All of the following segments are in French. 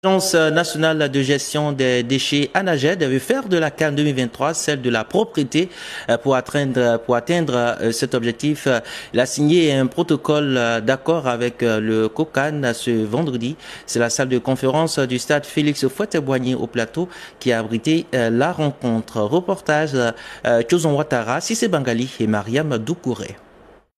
L'Agence nationale de gestion des déchets ANAGED veut faire de la CAN 2023 celle de la propreté. Pour atteindre cet objectif, il a signé un protocole d'accord avec le COCAN ce vendredi. C'est la salle de conférence du stade Félix Houphouët-Boigny au Plateau qui a abrité la rencontre. Reportage Chozon Ouattara, Sissé Bangali et Mariam Doucouré.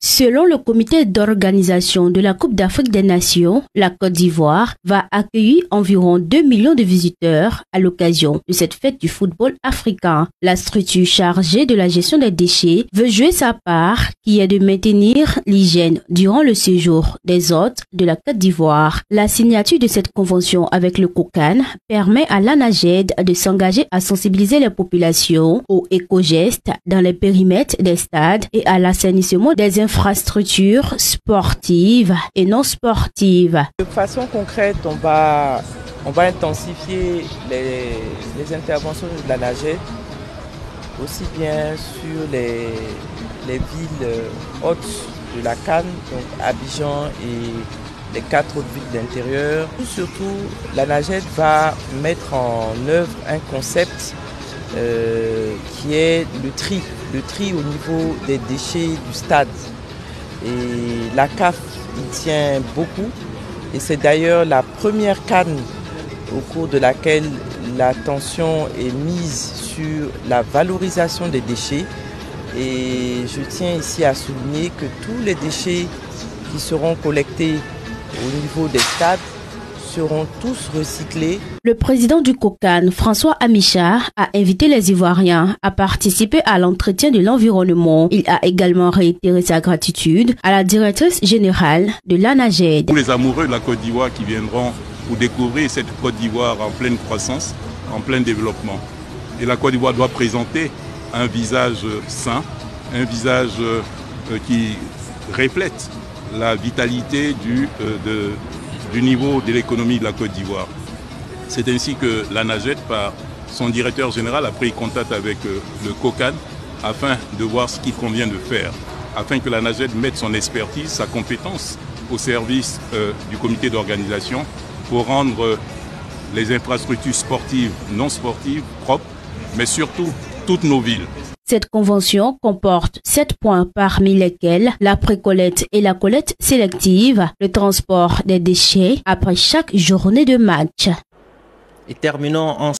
Selon le comité d'organisation de la Coupe d'Afrique des Nations, la Côte d'Ivoire va accueillir environ 2 millions de visiteurs à l'occasion de cette fête du football africain. La structure chargée de la gestion des déchets veut jouer sa part, qui est de maintenir l'hygiène durant le séjour des hôtes de la Côte d'Ivoire. La signature de cette convention avec le COCAN permet à l'ANAGED de s'engager à sensibiliser les populations aux éco-gestes dans les périmètres des stades et à l'assainissement des infrastructures sportives et non sportives. De façon concrète, on va intensifier les interventions de l'ANAGED, aussi bien sur les villes hautes de la CAN, donc Abidjan et les 4 autres villes d'intérieur. Surtout, l'ANAGED va mettre en œuvre un concept qui est le tri au niveau des déchets du stade. Et la CAF y tient beaucoup et c'est d'ailleurs la première CAN au cours de laquelle l'attention est mise sur la valorisation des déchets. Et je tiens ici à souligner que tous les déchets qui seront collectés au niveau des stades seront tous recyclés. Le président du COCAN, François Amicha, a invité les Ivoiriens à participer à l'entretien de l'environnement. Il a également réitéré sa gratitude à la directrice générale de l'ANAGED. Tous les amoureux de la Côte d'Ivoire qui viendront pour découvrir cette Côte d'Ivoire en pleine croissance, en plein développement. Et la Côte d'Ivoire doit présenter un visage sain, un visage qui reflète la vitalité du niveau de l'économie de la Côte d'Ivoire. C'est ainsi que l'ANAGED, par son directeur général, a pris contact avec le COCAN afin de voir ce qu'il convient de faire, afin que l'ANAGED mette son expertise, sa compétence au service du comité d'organisation pour rendre les infrastructures sportives, non sportives, propres, mais surtout toutes nos villes. Cette convention comporte 7 points parmi lesquels la précollecte et la collecte sélective, le transport des déchets après chaque journée de match. Et terminons en